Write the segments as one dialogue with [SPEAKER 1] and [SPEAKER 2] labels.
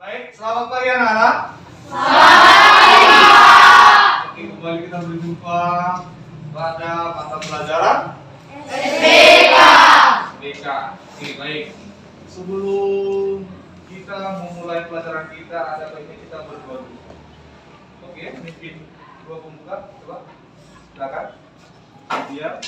[SPEAKER 1] Baik, selamat pagi anak-anak. Oke, kembali kita berjumpa pada mata pelajaran SPK. Oke, baik. Sebelum kita memulai pelajaran kita, ada baiknya kita berdoa dulu. Oke, mungkin dua pembuka, coba silakan. Dia.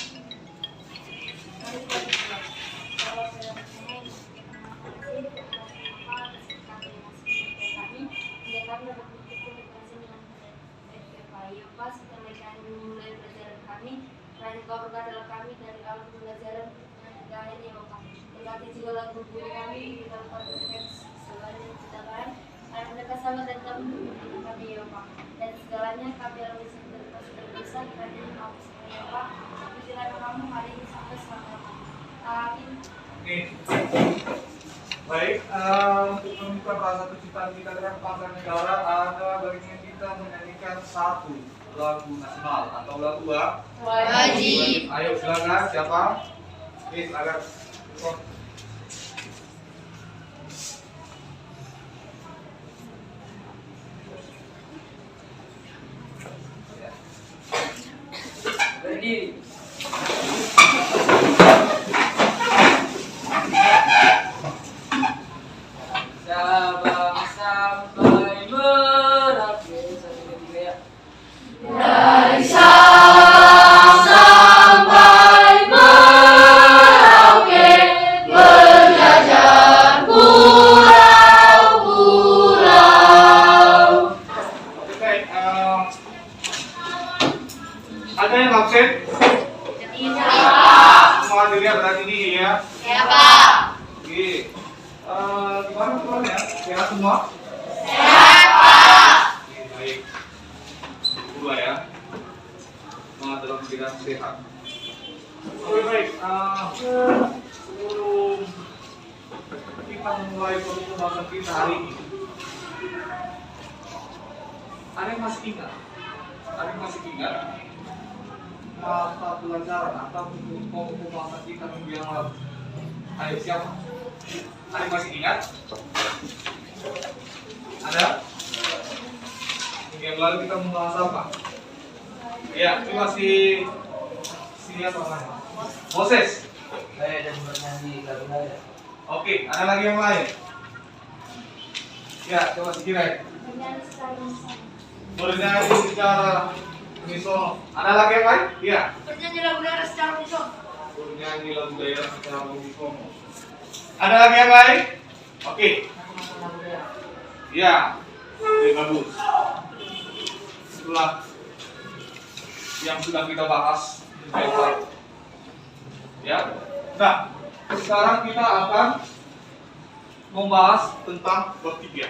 [SPEAKER 2] Kau berkatalah kami dari alam pelajaran dengan hidayah ya Allah. Berkati segala guru kami di dalam konteks segalanya ciptakan. Anak mereka sama dan kami dengan kami ya Allah. Dan segalanya kami lalui berdosa kerana Allah ya Allah. Pujilah kamu hari ini sampai selama-lamanya. Amin.
[SPEAKER 1] Oke. Baik, untuk membuka bahasa kecintaan kita dengan bangsa negara, ada baiknya kita menyanyikan satu lagu nasional atau lagu
[SPEAKER 2] Wajib.
[SPEAKER 1] Ayo silakan, siapa? Oke, silakan.
[SPEAKER 3] Ready. Sabang sampai Merauke.
[SPEAKER 2] Dari Sabang sampai Merauke, berjajar pulau-pulau.
[SPEAKER 1] Oke, ada yang absen? Semua dilihat berarti ini ya.
[SPEAKER 2] Ya Pak.
[SPEAKER 1] Oke. Gimana ya? Sehat semua?
[SPEAKER 2] Sehat Pak.
[SPEAKER 1] Oke, baik. Dua ya. Semangat dalam bidang sehat. Oke, baik. Sebelum kita memulai pembahasan kita hari ini, ada yang masih ingat? Ada yang masih ingat mata pelajaran atau pembahasan kita minggu yang lalu? Ayo, siapa? Ada yang masih ingat? Ada? Minggu yang lalu kita membahas apa? Ya, itu masih siapa namanya? Moses.
[SPEAKER 3] Saya dan bernyanyi lagu Daya.
[SPEAKER 1] Oke, ada lagi yang lain? Ya, coba sekiranya. Bernyanyi secara unisono. Ada lagi yang lain? Iya.
[SPEAKER 2] Bernyanyi lagu daerah secara unisono.
[SPEAKER 1] Bernyanyi lagu daerah secara unisono. Ada lagi yang lain? Oke. Ya. Oke, bagus. Itulah yang sudah kita bahas di baik. Ya. Nah, sekarang kita akan membahas tentang bab 3,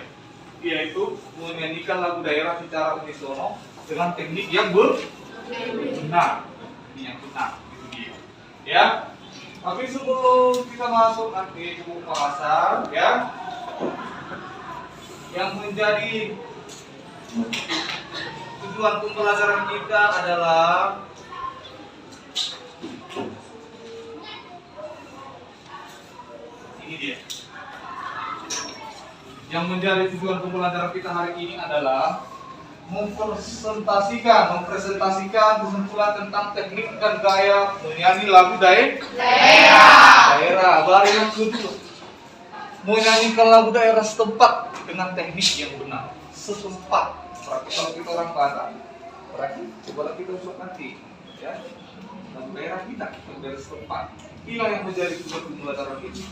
[SPEAKER 1] yaitu menyanyikan lagu daerah secara unisono dengan teknik yang benar. Ini yang benar, itu dia. Ya. Tapi sebelum kita masuk nanti ke pembahasan, ya, yang menjadi tujuan pembelajaran kita adalah ini dia. Yang menjadi tujuan pembelajaran kita hari ini adalah mempresentasikan kesimpulan tentang teknik dan gaya menyanyi lagu daerah. Baru yang kedua, menyanyikan lagu daerah setempat dengan teknik yang benar. Setempat. Berarti kalau kita orang Batak, berarti coba kita usut nanti, ya. Lagu daerah kita, lagu daerah setempat. Inilah yang menjadi tujuan pembelajaran ini.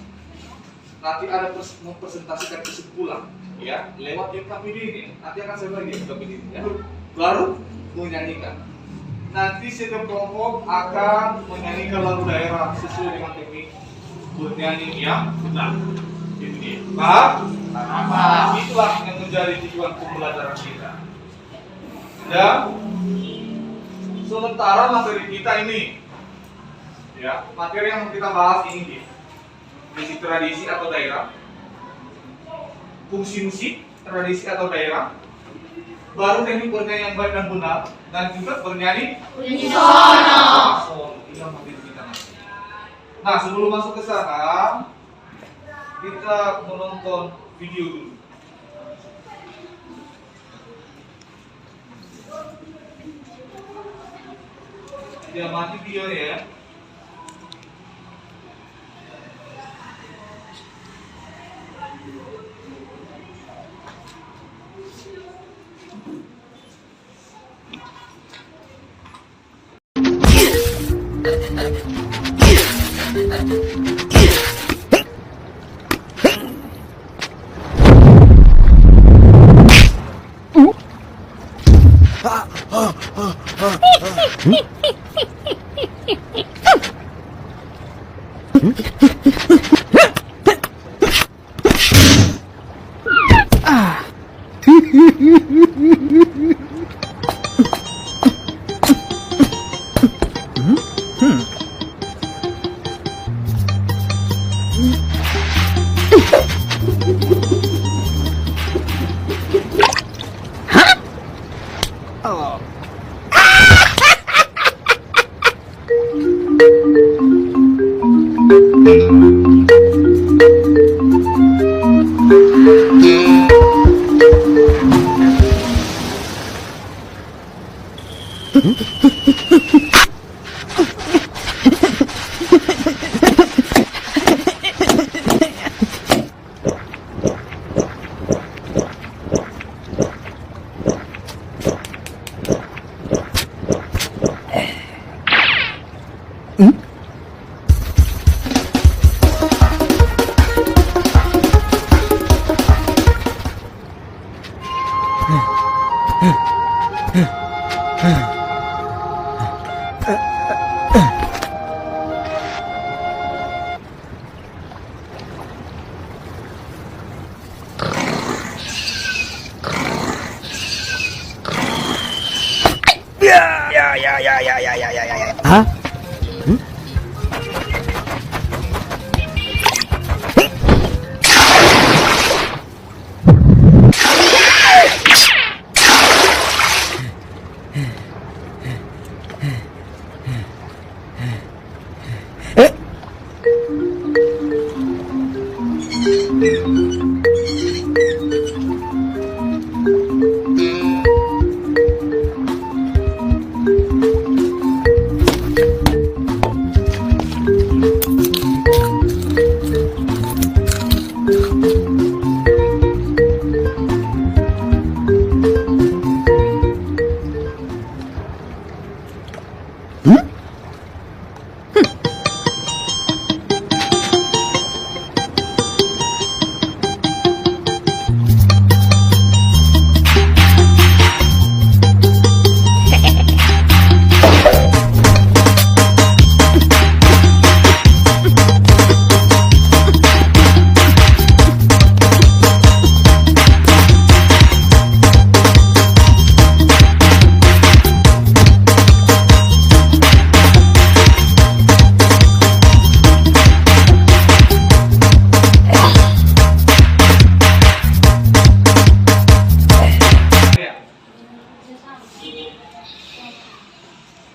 [SPEAKER 1] Nanti ada mempresentasikan kesimpulan, ya, lewat yang kami ini. Nanti akan saya bagi yang kami ini, ya. Baru menyanyikan. Nanti setiap kelompok akan menyanyikan lagu daerah sesuai dengan teknik bernyanyi yang benar. Itu dia. Paham? Nah, itulah yang menjadi tujuan pembelajaran kita. Dan sementara materi kita ini, ya, materi yang kita bahas ini dia. Musik tradisi atau daerah, fungsi musik tradisi atau daerah, baru teknik bernyanyi yang baik dan benar, dan juga bernyanyi unisono. Inilah materi kita nanti. Nah, sebelum masuk ke sana, kita menonton video dulu. Dia mati dia ya.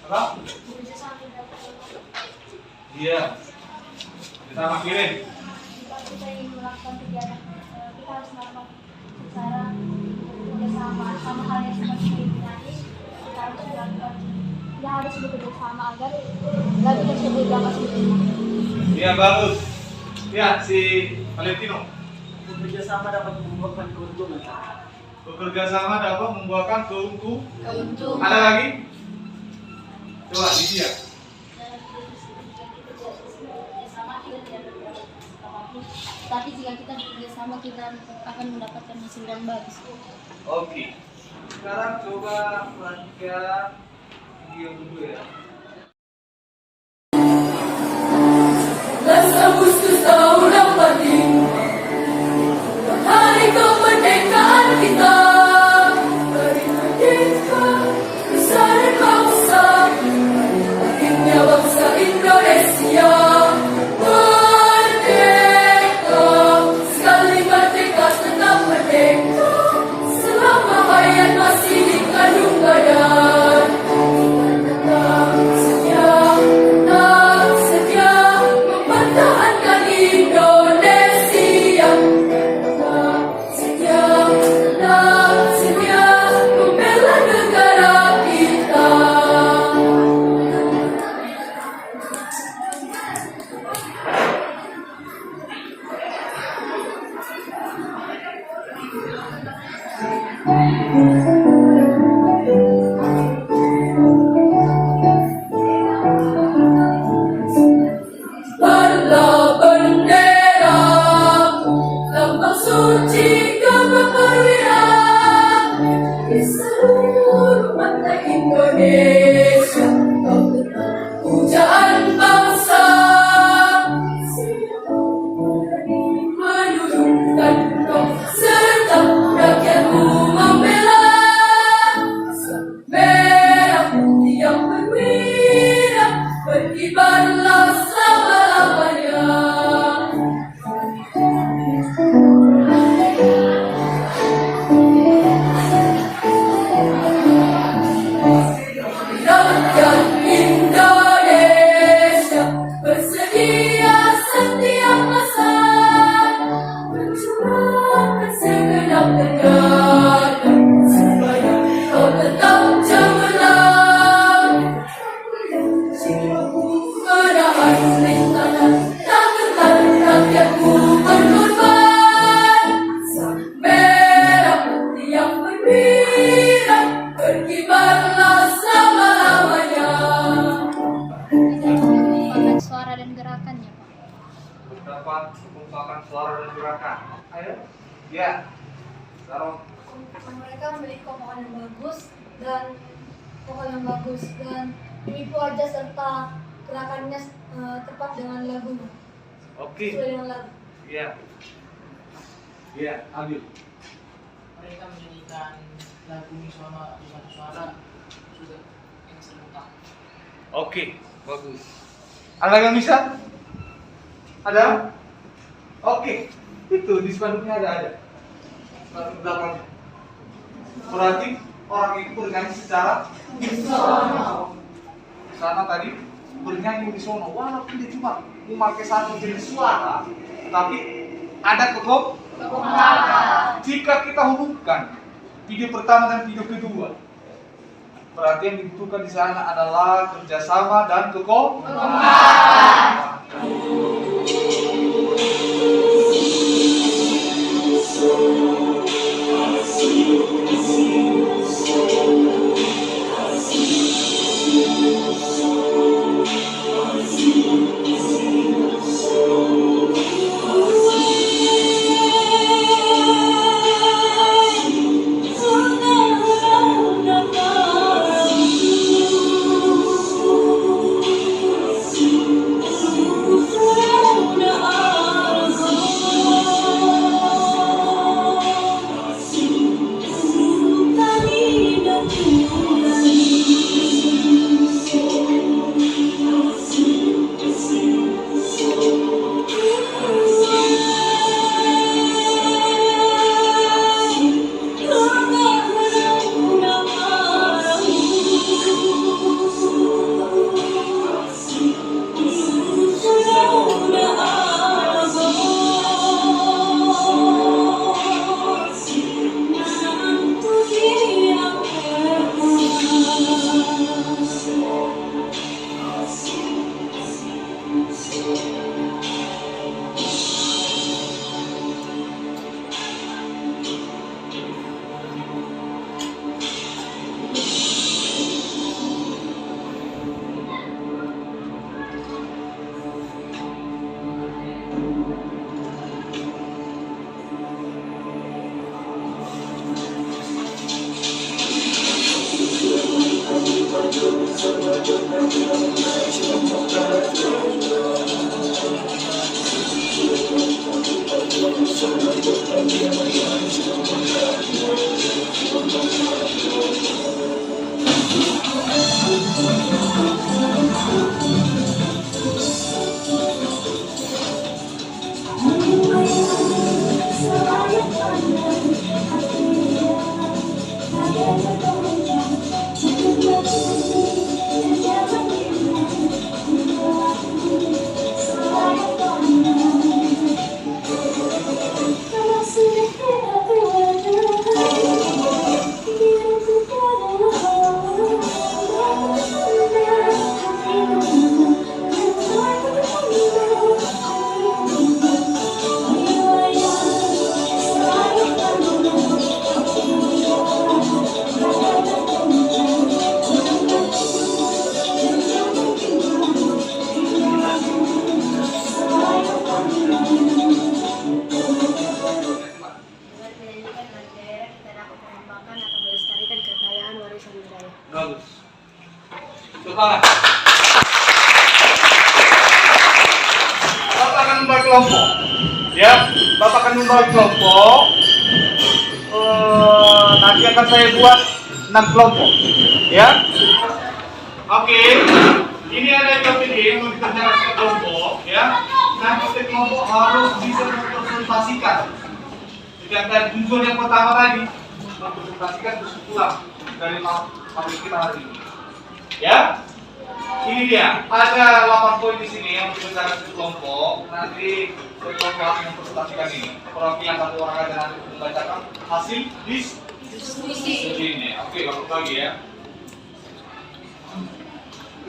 [SPEAKER 1] Apa? Iya. Kita makilin.
[SPEAKER 2] Kita ingin melakukan kegiatan, kita harus melakukan cara bekerjasama sama hal yang seperti ini. Kita harus melakukan, kita harus bekerja sama agar lagu tersebut dapat diterima.
[SPEAKER 1] Iya bagus. Ya si Valentino.
[SPEAKER 3] Bekerja sama dapat membuahkan keuntungan.
[SPEAKER 1] Bekerja sama dapat membuahkan keuntungan.
[SPEAKER 2] Keuntungan.
[SPEAKER 1] Ada lagi? Coba di dia.
[SPEAKER 2] Tapi jika kita bekerja sama, kita akan mendapatkan hasil yang bagus.
[SPEAKER 1] Oke. Sekarang coba perhatikan video dulu ya.
[SPEAKER 4] Agustus tahun 45, hari kemerdekaan kita. Hari merdeka, nusa dan bangsa, akhirnya bangsa Indonesia merdeka. Sekali merdeka tetap merdeka, selama hayat masih dikandung badan. Tetap setia mempertahankan Kibarlah bendera, lambang suci keperwiraan di seluruh mata Indonesia. Kau tetap pujaan bangsa, menurunkan roh serta rakyatmu membela. Merah putih yang berwira, berkibarlah selama-lamanya. Rakyat Indonesia bersedia setiap masa mencurahkan segenap tenaga supaya kau tetap cemerlang. Jiwaku menahan rintangan, tak gentar rakyatku berkorban. Merah putih yang berwira, berkibarlah selama-lamanya.
[SPEAKER 2] Pengumpakan suara dan gerakannya, Pak.
[SPEAKER 1] Beberapa pengumpakan suara dan gerakan. Ayo. Ya. Sekarang
[SPEAKER 5] Mereka memiliki kokohan yang bagus dan menipu aja serta gerakannya tepat dengan lagunya.
[SPEAKER 1] oke.
[SPEAKER 5] Sesuai dengan lagu.
[SPEAKER 1] Iya. Iya, ambil.
[SPEAKER 3] Mereka menyanyikan lagu Misono di satu suara sudah yang serentak.
[SPEAKER 1] Oke, bagus. Ada yang bisa? Ada? Oke. Itu di spanduknya ada. Spanduk belakangnya. Berarti orang itu bernyanyi secara unisono. Di sana tadi bernyanyi unisono. Walaupun dia cuma memakai satu jenis suara, tapi ada kekompakan. Jika kita hubungkan video pertama dan video kedua, berarti yang dibutuhkan di sana adalah kerjasama dan kekompakan.
[SPEAKER 4] Thank you.
[SPEAKER 1] tangan. Bapak akan membagi kelompok. Ya, Bapak akan membagi kelompok. Nanti akan saya buat 6 kelompok. Ya. Oke. Ini ada job ini yang mau dikerjakan satu kelompok. Ya. Nanti setiap kelompok harus bisa mempresentasikan. Sedangkan tujuan yang pertama tadi mempresentasikan terus pulang dari materi kita hari ini. Ya. Ini dia, ada 8 poin di sini yang dibicarakan satu kelompok. Nanti satu kelompok akan mempresentasikan ini. Perwakilan satu orang aja nanti membacakan hasil diskusi ini. Oke, langsung lagi ya.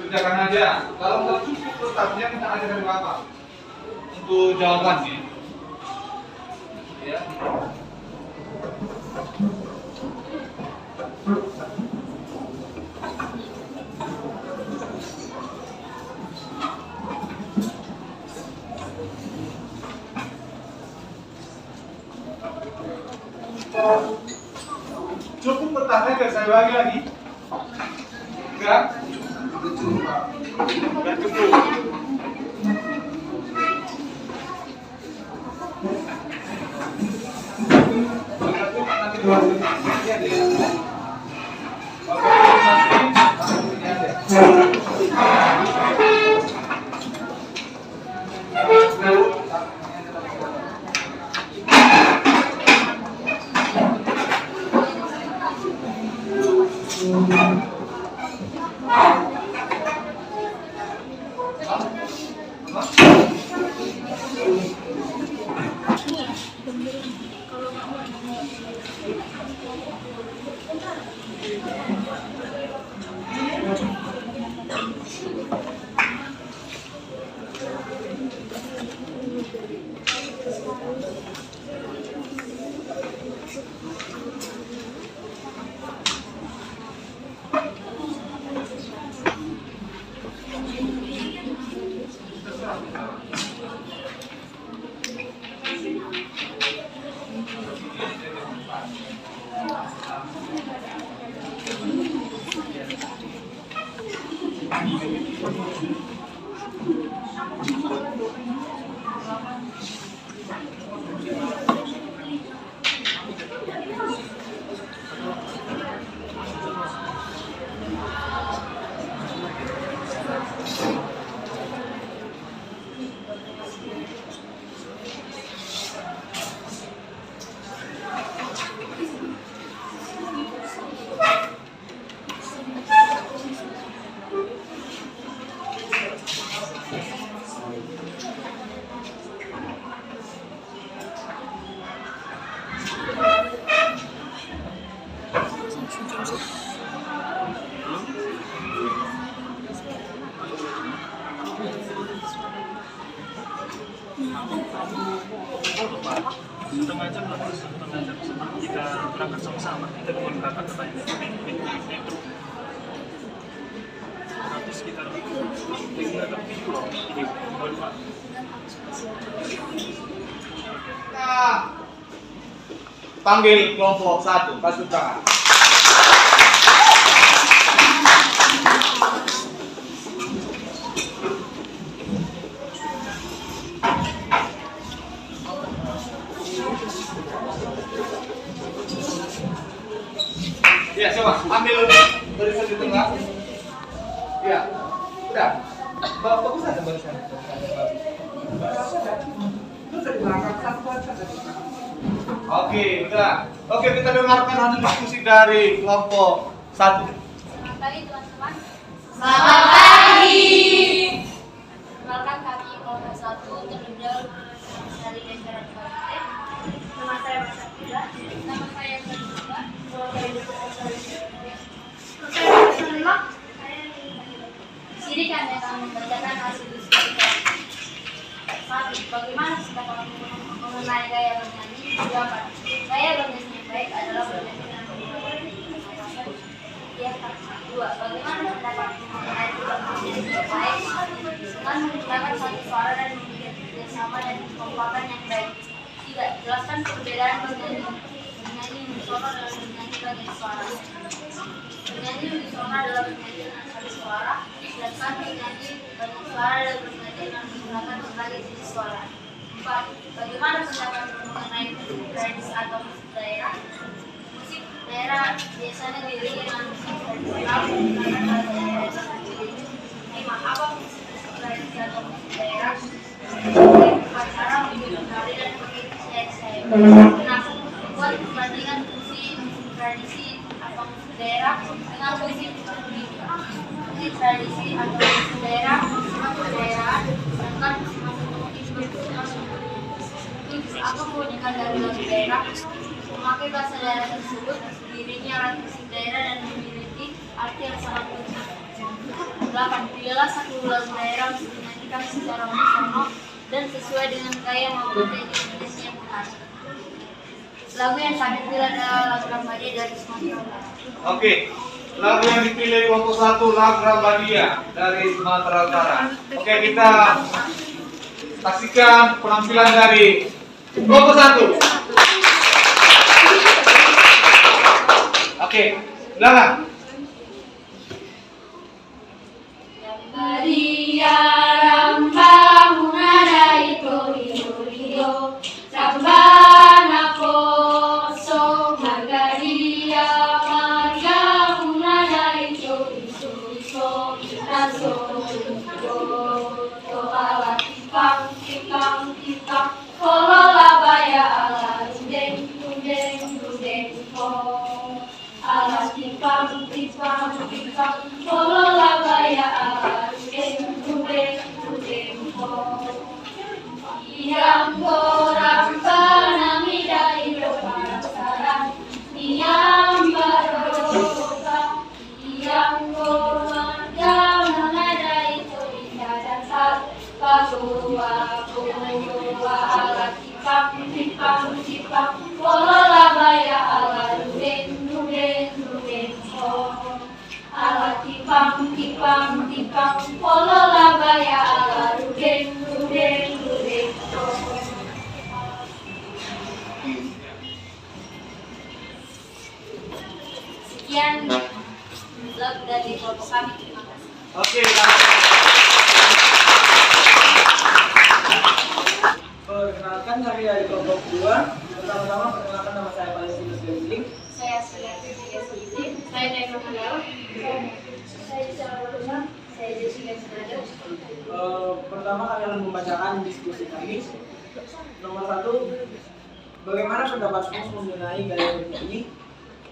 [SPEAKER 1] Kerjakan aja. Kalau nggak cukup tetapnya kita aja dari Bapak untuk jawabannya. Ya. Cukup petanya nggak saya bagi lagi? Enggak? Enggak cukup.
[SPEAKER 6] Setengah jam lah, setengah jam sebelum kita berangkat sama-sama kita keluar berangkat ke metro. Berarti sekitar 3 pulau.
[SPEAKER 1] Panggil kelompok 1, kasih tangan. Ya, coba ambil barisan di tengah. Ya, udah. Bagus aja barisan. Oke, udah. Oke, kita dengarkan hasil diskusi dari kelompok 1.
[SPEAKER 2] Selamat pagi teman-teman.
[SPEAKER 4] Selamat pagi.
[SPEAKER 2] Perkenalkan kami kelompok 1 terlebih dari jajaran kabupaten. Nama saya Mas Akila. Nama saya Sarjana. Di sini kami akan membacakan hasil diskusi kami. 1. Bagaimana sikap kamu mengenai gaya bernyanyi? Jawaban. Gaya bernyanyi yang baik adalah bernyanyi dengan yang 2. Bagaimana pendapatmu mengenai tukang bernyanyi yang baik? Dengan menggunakan satu suara dan memiliki kerjasama dan kekompakan yang baik. 3. Jelaskan perbedaan bernyanyi solo dan bernyanyi bagian suara. Bernyanyi unisona adalah bernyanyi dengan satu suara, sedangkan bernyanyi banyak suara adalah bernyanyi dengan menggunakan berbagai jenis suara. 4. Bagaimana pendapat mengenai musik tradisi atau musik daerah? Musik daerah biasanya diiringi dengan musik tradisional menggunakan bahasa daerah yang terjadi. 5. Apa musik tradisi atau musik daerah? Upacara, menunjukkan hari dan saya. Kenapa membuat perbandingan musik tradisi atau musik daerah dengan musik tradisi atau musik daerah bersifat kebudayaan, sedangkan musik bersifat apa keunikan dari lagu daerah? Memakai bahasa daerah tersebut diiringi alat musik daerah dan memiliki arti yang sangat penting. 8. Pilihlah satu lagu daerah untuk dinyanyikan secara unisono dan sesuai dengan gaya maupun teknik yang benar. Lagu yang kami pilih adalah lagu Rambadia dari Sumatera Utara.
[SPEAKER 1] Oke, lagu yang dipilih kelompok 1 lagu Rambadia dari Sumatera Utara. Oke, kita saksikan penampilan dari kelompok 1. Oke, silakan.
[SPEAKER 4] Rambadia, rambang, nada ito, rio, rambana poso, margaria, marga, nada ito, raso, to ala tipang, tipang, tipang, kolola baya ala rudeng, rudeng, rudeng, ho. Ala tipang, tipang, tipang, kolola baya ala rudeng, rudeng, rudeng, ho. Iyang korang panamida iro parasaran, iyang baroka, iyang korang nada ito idadatar, pagua, pagua, ala tipang, tipang, tipang, kolola baya ala rudeng, rudeng, rudeng, ho. Ala tipang, tipang, tipang, kolola baya ala rudeng, rudeng, rudeng, ho.
[SPEAKER 2] Sekian lagu dari kelompok kami. Terima kasih.
[SPEAKER 1] Oke,
[SPEAKER 3] Perkenalkan kami dari kelompok 2. Pertama-tama perkenalkan nama saya Palestinus Gembling.
[SPEAKER 2] Saya Sulaiman Sidik. Saya Naima Halal. Saya Sarah Rumah. Saya Jessica Senada.
[SPEAKER 3] Pertama kami akan membacakan diskusi kami. Nomor 1, bagaimana pendapatmu mengenai gaya bernyanyi?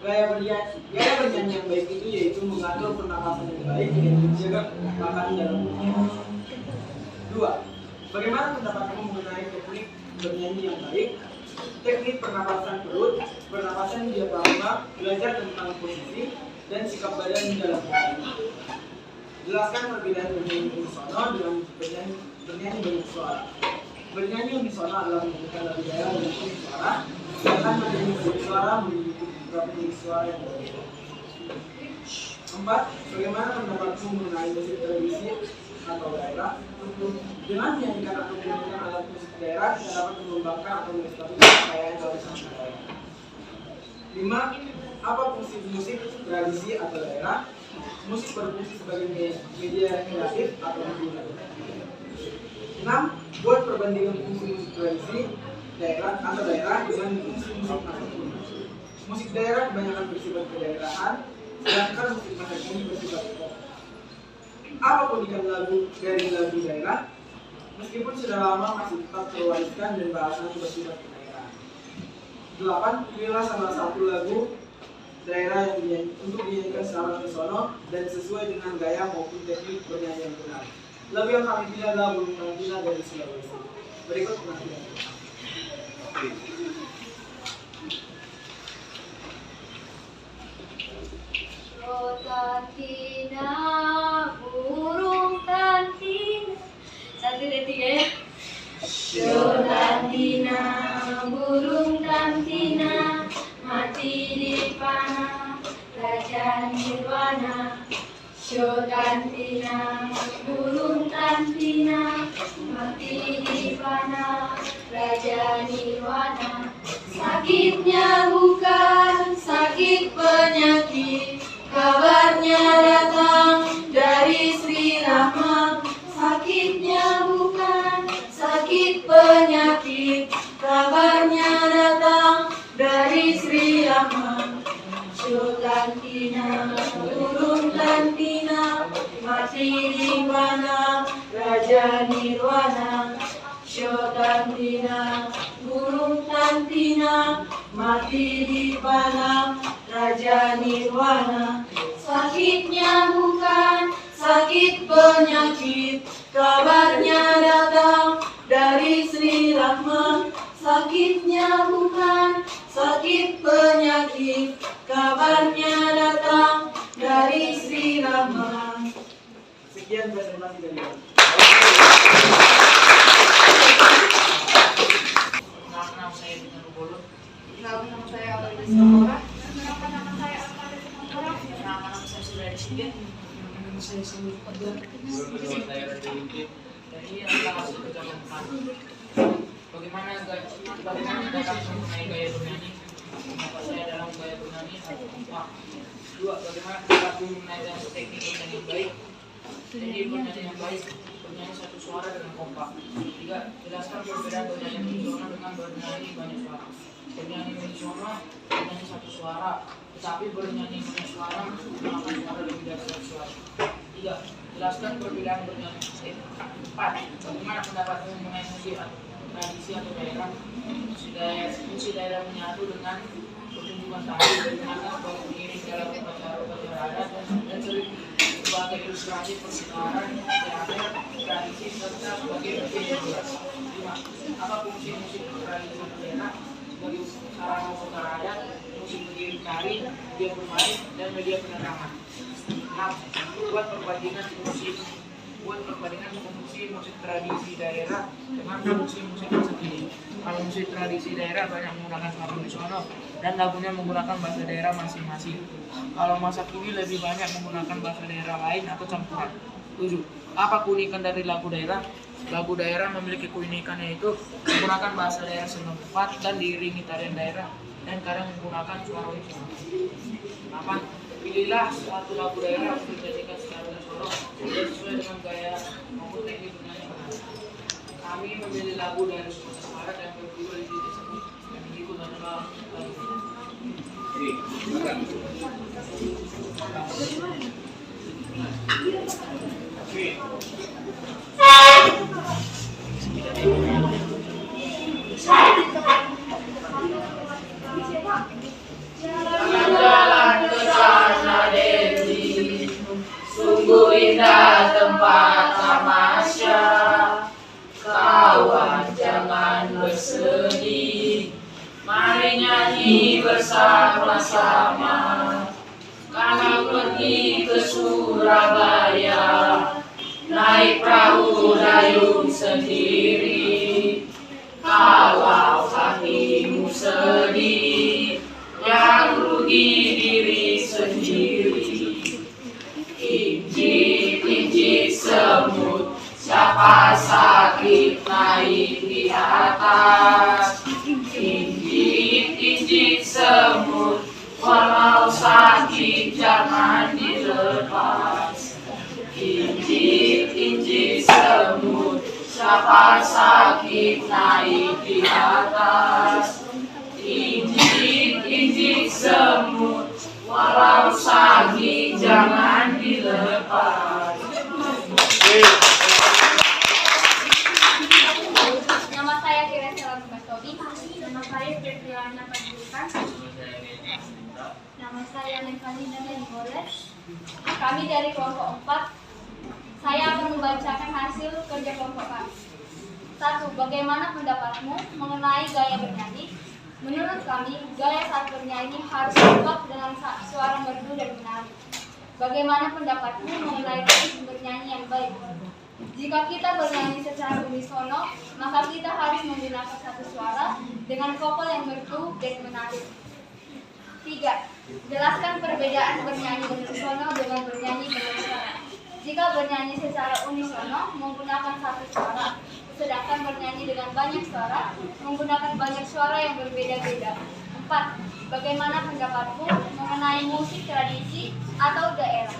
[SPEAKER 3] Gaya bernyanyi yang baik itu yaitu mengatur pernapasan yang baik dan menjaga kekompakan dalam bernyanyi. 2. Bagaimana pendapatmu mengenai teknik bernyanyi yang baik? Teknik pernapasan perut, pernapasan di diafragma, belajar tentang posisi dan sikap badan di dalam bernyanyi. Jelaskan perbedaan bernyanyi unisono dengan bernyanyi banyak suara. Bernyanyi unisono adalah menggunakan lagu daerah dengan jenis suara, sedangkan bernyanyi banyak suara memiliki beberapa jenis suara yang berbeda. 4. Bagaimana pendapatmu mengenai musik tradisi atau daerah? Dengan menyanyikan atau menggunakan alat musik daerah, kita dapat mengembangkan atau melestarikan kekayaan warisan budaya. 5. Apa fungsi musik tradisi atau daerah? Musik berfungsi sebagai media kreatif atau hiburan. 6. Buat perbandingan fungsi musik tradisi daerah dengan fungsi musik nasional. Musik daerah kebanyakan bersifat kedaerahan, sedangkan musik masa kini bersifat pop. Apa keunikan lagu dari lagu daerah? Meskipun sudah lama masih tetap terwariskan dan bahasanya bersifat kedaerahan. 8. Pilihlah salah satu lagu daerah yang untuk dinyanyikan secara unisono dan sesuai dengan gaya maupun teknik bernyanyi yang benar. Lagu yang kami pilih adalah Burung Tantina dari Sulawesi. Berikut penampilan.
[SPEAKER 2] Oh Tantina, burung Tantina. 1, 2, 3 ya.
[SPEAKER 4] Oh Tantina, burung Tantina, mati di panah, raja nirwana. Oh Tantina, burung Tantina, mati di panah, raja nirwana. Sakitnya bukan sakit penyakit, Kabarnya datang dari Sri Rama, sakitnya bukan sakit penyakit. Kabarnya datang dari Sri Rama. Syutantina, turun tantina, mati di mana Raja Nirwana. Syutantina, burung tantina, mati di mana Raja Nirwana. Sakitnya bukan sakit penyakit, kabarnya datang dari Sri Rahman. Sakitnya bukan sakit penyakit, kabarnya datang dari Sri Rahman.
[SPEAKER 3] Sekian presentasi dari kami.
[SPEAKER 7] Nama saya Bintang Rubolo.
[SPEAKER 2] Nama saya Alda Samora.
[SPEAKER 7] Nama saya sudah disebut. Nama saya Sulu Fadlan. Dari adalah hasil kerjaan Bagaimana kita akan mengenai gaya bernyanyi? Kenapa saya dalam gaya bernyanyi? Dua, bagaimana kita akan mengenai teknik bernyanyi yang baik? Jadi bernyanyi yang baik, bernyanyi satu suara dengan kompak. Tiga, jelaskan perbedaan bernyanyi unisono dengan bernyanyi banyak suara. Bernyanyi unisono bernyanyi satu suara, tetapi bernyanyi banyak suara menggunakan suara lebih dari satu suara. Tiga, jelaskan perbedaan bernyanyi. Empat, bagaimana pendapatmu mengenai musik tradisi atau daerah? Musik daerah menyatu dengan pertunjukan tari, bagaimana sebagai pengiring dalam upacara adat dan sering sebagai ilustrasi persekitaran, teater, tradisi, serta sebagai bagian jelas. 5. Apa fungsi musik tradisi daerah sebagai sarana upacara adat, musik mengiring tari, media bermain, dan media penerangan? 6. Buat perbandingan fungsi musik tradisi daerah dengan fungsi musik sendiri. Kalau musik tradisi daerah banyak menggunakan suara unisono dan lagunya menggunakan bahasa daerah masing-masing. Kalau masa kini lebih banyak menggunakan bahasa daerah lain atau campuran. 7. Apa keunikan dari lagu daerah? Lagu daerah memiliki keunikan yaitu menggunakan bahasa daerah setempat dan diiringi tarian daerah dan kadang menggunakan suara unisono. 8. Pilihlah suatu lagu daerah untuk dijadikan secara nasional dan sesuai dengan gaya maupun teknik bernyanyi. Kami memilih lagu dari Sumatera Barat yang berjudul Lidi tersebut yang berikut adalah lagu Jalan-jalan ke sana Dewi, sungguh indah tempat tamasya. Kawan jangan bersedih, mari nyanyi bersama-sama. Kalau pergi ke Surabaya, naik perahu dayung sendiri. Kalau hatimu sedih, yang rugi diri sendiri. Injik-injik semut, siapa sakit naik di atas. Injik-injik semut, walau sakit jangan dilepas. Injik-injik semut, siapa sakit naik di atas. Injik semut, walau sakit jangan dilepas.
[SPEAKER 2] Nama saya Kira Salam Bastobi. Nama saya Fitriana Panjukan. Nama saya Levani Daniel Goles. Kami dari kelompok 4. Saya akan membacakan hasil kerja kelompok kami. 1. Bagaimana pendapatmu mengenai gaya bernyanyi? Menurut kami, gaya saat bernyanyi harus lengkap dengan suara merdu dan menarik. Bagaimana pendapatmu mengenai teknik bernyanyi yang baik? Jika kita bernyanyi secara unisono, maka kita harus menggunakan satu suara dengan vokal yang merdu dan menarik. 3. Jelaskan perbedaan bernyanyi unisono dengan bernyanyi banyak suara. Jika bernyanyi secara unisono menggunakan satu suara, sedangkan bernyanyi dengan banyak suara menggunakan banyak suara yang berbeda-beda. 4. bagaimana pendapatmu mengenai musik tradisi atau daerah?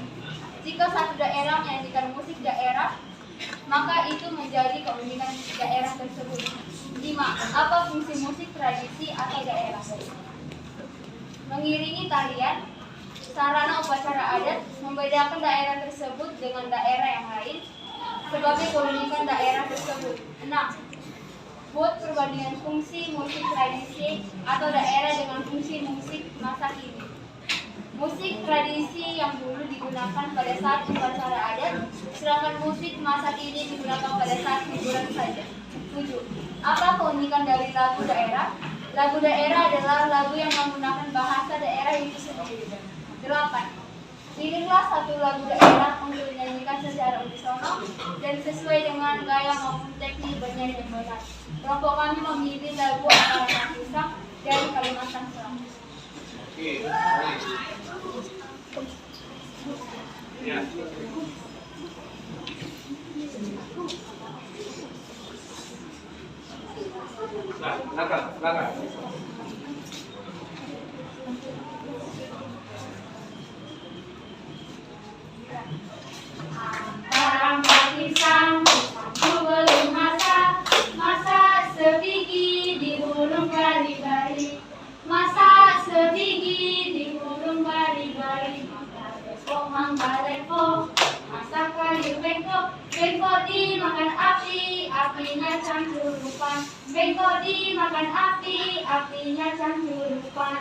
[SPEAKER 2] Jika satu daerah menyanyikan musik daerah, maka itu menjadi keunikan daerah tersebut. 5. Apa fungsi musik tradisi atau daerah? Mengiringi tarian, sarana upacara adat, membedakan daerah tersebut dengan daerah yang lain sebagai keunikan daerah tersebut. 6. Buat perbandingan fungsi musik tradisi atau daerah dengan fungsi musik masa kini. Musik tradisi yang dulu digunakan pada saat upacara adat, sedangkan musik masa kini digunakan pada saat hiburan saja. 7. Apa keunikan dari lagu daerah? Lagu daerah adalah lagu yang menggunakan bahasa daerah itu sendiri. 8. Pilihlah satu lagu daerah untuk dinyanyikan secara unisono dan sesuai dengan gaya maupun teknik bernyanyi yang benar. Kelompok kami memilih lagu Antara Pisang dari Kalimantan Selatan.
[SPEAKER 1] Ya. Nah, belakang.
[SPEAKER 4] Antara pisang, pisangku belum masak sebiji di burung bari-bari. Masak sebiji di burung bari-bari. Mangga repo, masak kayu bengkok dimakan api, apinya cangkurupan. Bengkok dimakan api, apinya cangkurupan.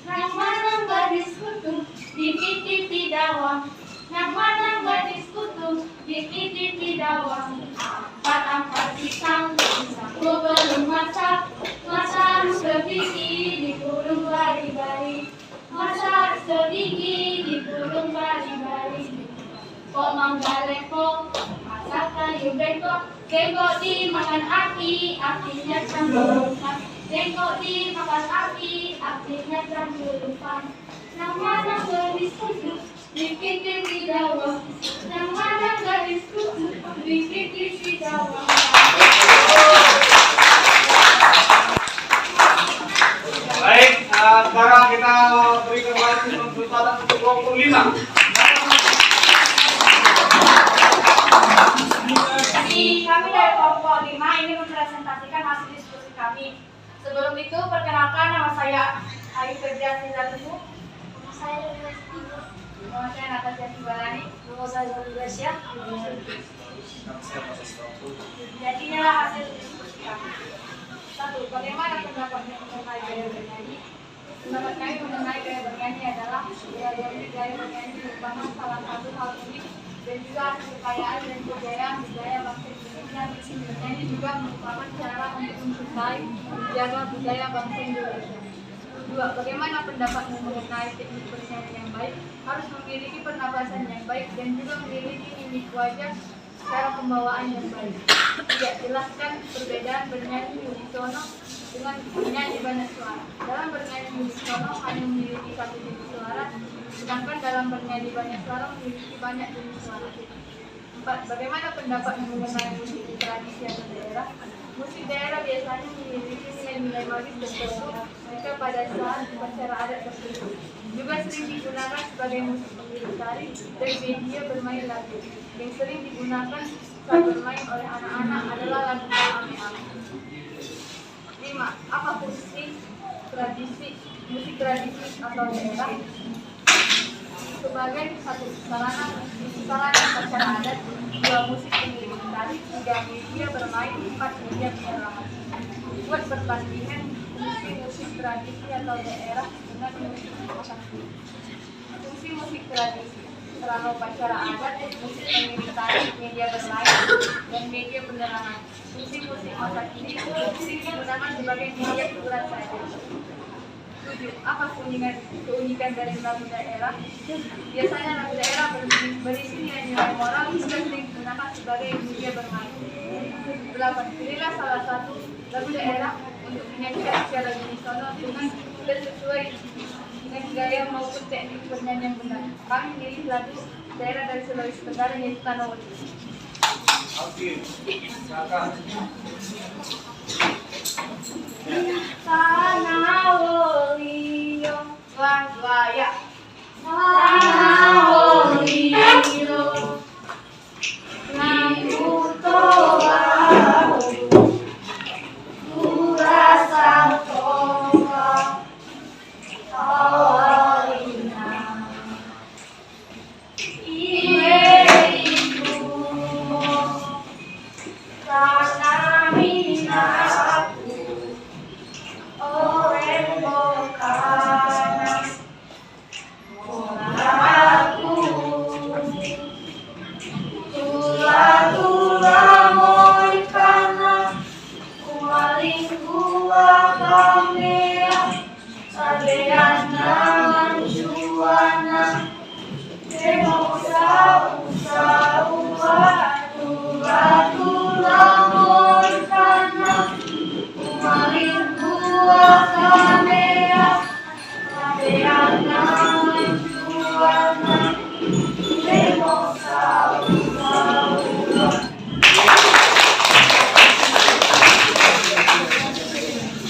[SPEAKER 4] Nang manang gadis kutu, dipitipi dawang. Nang manang gadis kutu, dipitipi dawang. Empat pisang, pisangku belum masak sebiji di burung bari-bari. Masak sebiji di burung bari-bari. Kok mangga repo, masak kayu bengkok dimakan api, apinya cangkurupan. Bengkok dimakan api, apinya cangkurupan. Nang manang gadis kutu, dipikir di dawang. Nang manang gadis kutu, dipikir di dawang.
[SPEAKER 1] Baik, sekarang kita berikan waktu kesempatan untuk 25.
[SPEAKER 4] Kami dari kelompok 5 ini mempresentasikan hasil diskusi kami. Sebelum itu, perkenalkan nama saya Ayu Febrianti Zatubu.
[SPEAKER 5] Nama saya Lesti.
[SPEAKER 4] Nama saya Natasha Tibalani.
[SPEAKER 5] Nama saya Indonesia.
[SPEAKER 4] Jadi inilah hasil diskusi kami. 1. Bagaimana pendapatnya mengenai gaya bernyanyi? Pendapat kami mengenai gaya bernyanyi adalah gaya bernyanyi merupakan salah satu hal unik dan juga kekayaan dan kebudayaan budaya bangsa Indonesia. Bernyanyi juga merupakan cara untuk mencintai menjaga budaya bangsa Indonesia. 2. Bagaimana pendapatmu mengenai teknik bernyanyi yang baik? Harus memiliki pernapasan yang baik dan juga memiliki mimik wajah secara pembawaan yang baik. 3. Jelaskan perbedaan bernyanyi unisono dengan bernyanyi banyak suara. Dalam bernyanyi unisono hanya memiliki satu jenis suara, sedangkan dalam bernyanyi banyak suara memiliki banyak jenis suara. 4. Bagaimana pendapat mengenai musik tradisi atau daerah? Musik daerah biasanya memiliki nilai-nilai magis tertentu jika pada saat upacara adat tertentu. Juga sering digunakan sebagai musik pengiring tari dan media bermain lagu. Yang sering digunakan saat bermain oleh anak-anak adalah lagu ame-ame. 5. Apa fungsi musik tradisi atau daerah? Sebagai satu sarana upacara adat, 2 musik pengiring tari, 3 media bermain, 4 media penerangan. Buat perbandingan fungsi musik tradisi atau daerah dengan musik masa kini. Fungsi musik tradisi sarana upacara adat, musik pengiring tari, media bermain, dan media penerangan. Fungsi musik masa kini sering digunakan sebagai media hiburan saja. 7. Apa keunikan dari lagu daerah? Biasanya lagu daerah berisi nilai moral juga sering digunakan sebagai media bermain. 8. Pilihlah salah satu lagu daerah untuk dinyanyikan secara unisono dengan sesuai dengan gaya maupun teknik bernyanyi yang benar. Kami pilih lagu daerah dari Sulawesi Tenggara yaitu Tanawati.
[SPEAKER 1] Oke, silakan.
[SPEAKER 4] Tanawolio 2, ya.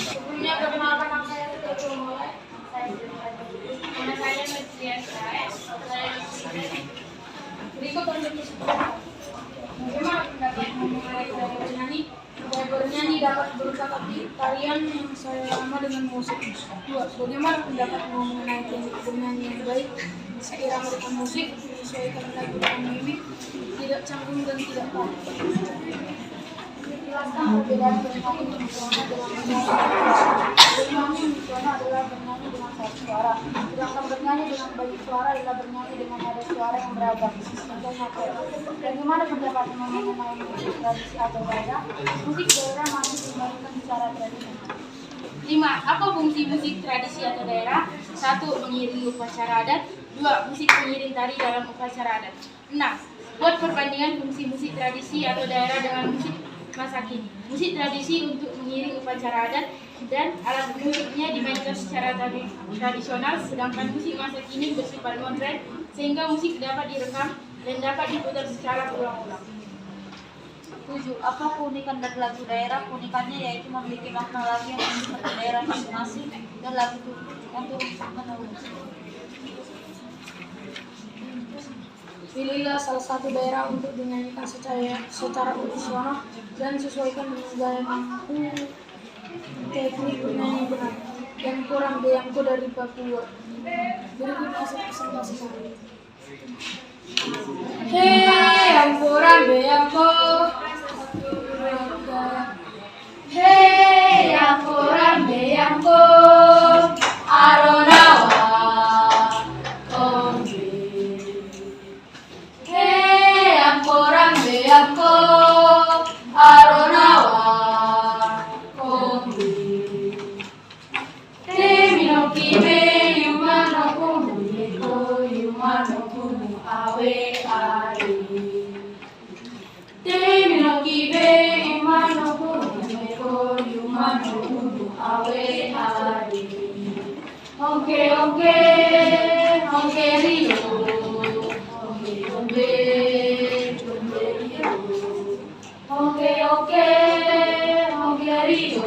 [SPEAKER 2] Sebelumnya perkenalkan nama saya Teguh Mulai. Nama saya Nurjian S. Berikut kontribusi saya. Bagaimana pendapatmu mengenai budaya bernyanyi? Budaya bernyanyi dapat berupa tarian yang saya lama dengan musik. 2. Bagaimana pendapatmu mengenai teknik bernyanyi yang baik? Seirama dengan musik, menyesuaikan lagu dan mimik, tidak canggung dan tidak kaku. Jelaskan perbedaan bernyanyi dan suara dalam bernyanyi suara adalah bernyanyi dengan satu suara, sedangkan bernyanyi dengan banyak suara adalah bernyanyi dengan ada suara yang beragam. Contohnya, bagaimana pendapatmu mengenai musik tradisi atau daerah? Musik daerah masih dikembangkan secara tradisional. 5. Apa fungsi musik tradisi atau daerah? 1. Mengiringi upacara adat. 2. Musik pengiring tari dalam upacara adat. 6. Buat perbandingan fungsi musik tradisi atau daerah dengan musik masa kini. Musik tradisi untuk mengiring upacara adat dan alat musiknya dimainkan secara tradisional, sedangkan musik masa kini bersifat modern sehingga musik dapat direkam dan dapat diputar secara berulang-ulang.
[SPEAKER 8] 7. Apa keunikan dari lagu daerah? Keunikannya yaitu memiliki makna lagu yang unik pada daerah masing-masing dan lagu yang turun-menurun.
[SPEAKER 5] Pilihlah salah satu daerah untuk dinyanyikan secara tradisional dan sesuaikan dengan gaya mampu teknik bernyanyi benar. Yang kurang beyangku dari Papua. Berikut hasil presentasi kami. Hei, yang kurang beyangku. Hei, yang kurang beyangku. Aronawa. Aku Aronawa Kombi Temino kibe yumano kumu yeko yumano kumu awe ari Temino kibe yumano kumu yeko yumano kumu awe ari Onke onke onke rio onke onke Oke, Rio.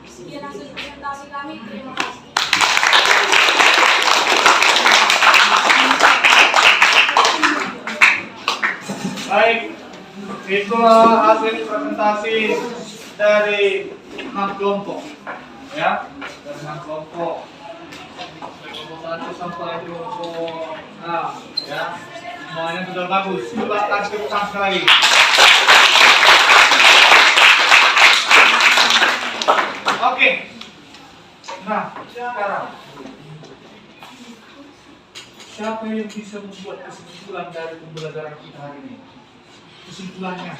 [SPEAKER 5] Sekian hasil presentasi kami. Terima kasih.
[SPEAKER 1] Baik, itulah hasil presentasi dari 6 kelompok, ya, dari 6 kelompok. Kelompok 1 sampai kelompok 6, ya, semuanya sudah bagus. Coba kasih tepuk tangan sekali lagi. Oke, nah sekarang siapa yang bisa membuat kesimpulan dari pembelajaran kita hari ini? Kesimpulannya.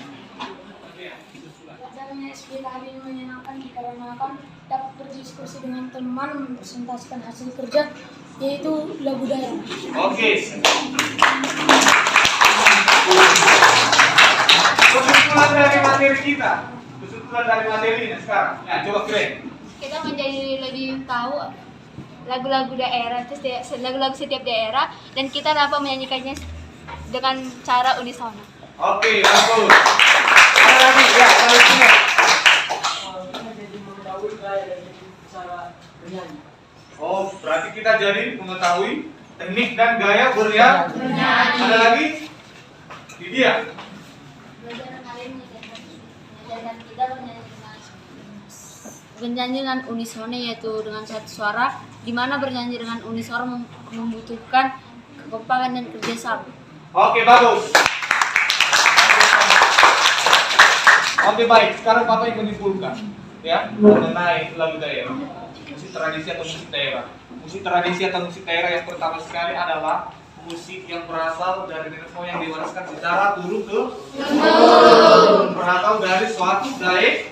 [SPEAKER 5] Pelajaran SPK hari ini menyenangkan dikarenakan dapat berdiskusi dengan teman mempresentasikan hasil kerja, yaitu lagu daerah.
[SPEAKER 1] Oke. Kesimpulan dari materi kita. Kesimpulan dari materinya sekarang. Ya, coba keren.
[SPEAKER 2] Kita menjadi lebih tahu lagu-lagu daerah, lagu-lagu setiap daerah, dan kita dapat menyanyikannya dengan cara unisono.
[SPEAKER 1] Oke, bagus. Ada lagi, ya, selanjutnya.
[SPEAKER 7] cara bernyanyi.
[SPEAKER 1] Oh, berarti kita jadi mengetahui teknik dan gaya bernyanyi. Ada lagi? Lydia.
[SPEAKER 2] Pelajaran hari ini mengajarkan kita bernyanyi dengan unisone, yaitu dengan satu suara, di mana bernyanyi dengan unisone membutuhkan kekompakan dan kerjasama.
[SPEAKER 1] Oke, bagus. Oke, baik. Sekarang Bapak ingin menyimpulkan ya mengenai lagu daerah. Musik tradisi atau musik daerah. Musik tradisi atau musik daerah yang pertama sekali adalah musik yang berasal dari nenek moyang yang diwariskan secara turun ke berasal dari suatu daerah.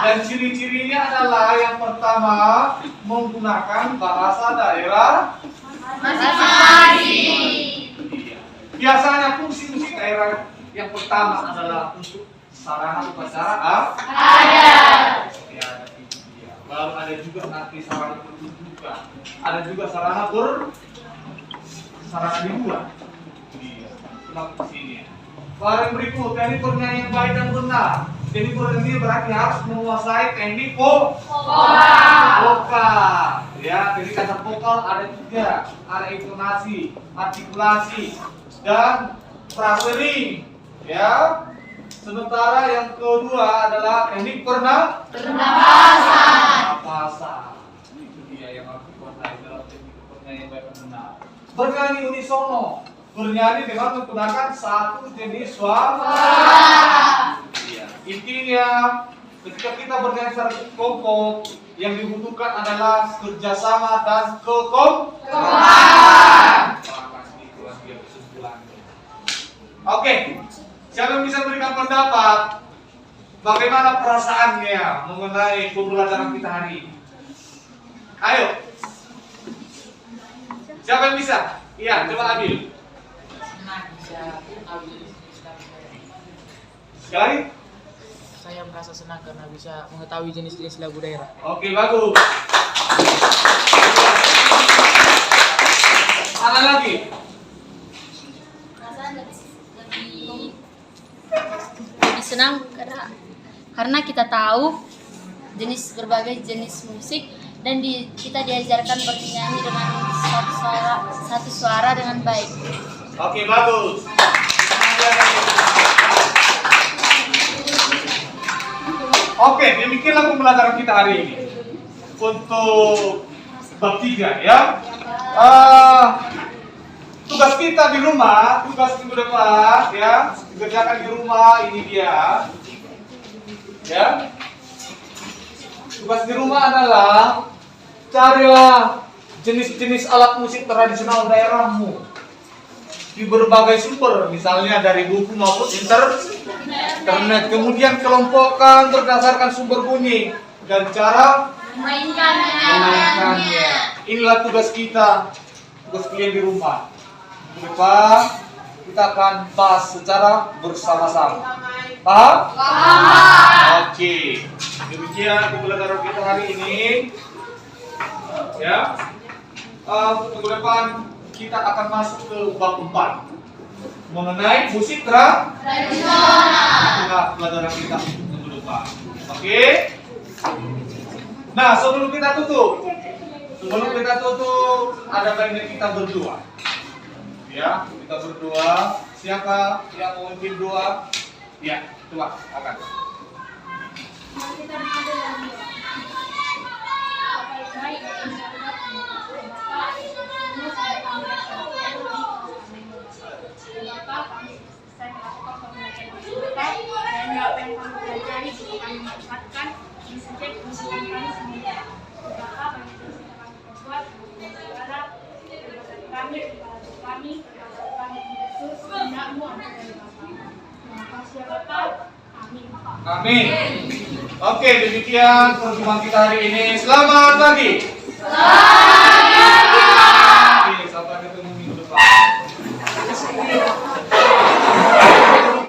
[SPEAKER 1] Dan ciri-cirinya adalah yang pertama menggunakan bahasa daerah masing-masing. Biasanya fungsi musik daerah yang pertama adalah untuk sarana upacara adat. Baru ada juga nanti sarana pertunjukan. Ada juga sarana dibuat. Iya, itulah fungsinya. Baru yang berikut, teknik bernyanyi yang baik dan benar. Teknik bernyanyi berarti harus menguasai teknik vokal. Ya, teknik kata vokal ada tiga, ada intonasi, artikulasi, dan frasering. Ya. Sementara yang kedua adalah teknik pernapasan. Itu dia yang harus dikuasai dalam teknik bernyanyi baik dan benar. Bernyanyi unisono, bernyanyi dengan menggunakan satu jenis suara. Iya. Intinya, ketika kita bernyanyi secara kelompok, yang dibutuhkan adalah kerjasama dan kekompakan. Oke. Siapa yang bisa memberikan pendapat bagaimana perasaannya mengenai pembelajaran kita hari ini? Ayo. Siapa yang bisa? Iya, coba ambil.
[SPEAKER 7] Senang bisa ambil Islam.
[SPEAKER 1] Sekali.
[SPEAKER 7] Saya merasa senang karena bisa mengetahui jenis-jenis lagu daerah.
[SPEAKER 1] Oke, bagus. Ada lagi?
[SPEAKER 2] Perasaan lebih senang karena kita tahu berbagai jenis musik dan kita diajarkan bernyanyi dengan satu suara dengan baik.
[SPEAKER 1] Oke, bagus. Oke, demikianlah pembelajaran kita hari ini untuk bab 3 ya. Tugas kita di rumah, tugas minggu depan ya, dikerjakan di rumah, ini dia. Ya. Tugas di rumah adalah carilah jenis-jenis alat musik tradisional daerahmu di berbagai sumber, misalnya dari buku maupun internet. Kemudian kelompokkan berdasarkan sumber bunyi dan cara memainkannya. Inilah tugas kita, tugas kalian di rumah. Depan kita akan bahas secara bersama-sama. Paham? Paham. Oke. Demikian pembelajaran kita hari ini. Ya. Minggu depan kita akan masuk ke bab 4 mengenai musik tradisional. Itulah pelajaran kita untuk minggu depan. Oke. Nah, sebelum kita tutup, ada baiknya kita berdoa. Ya, kita berdoa. Siapa yang mau memimpin doa? Ya, coba akan. Amin. Oke, demikian perjumpaan kita hari ini. Selamat pagi.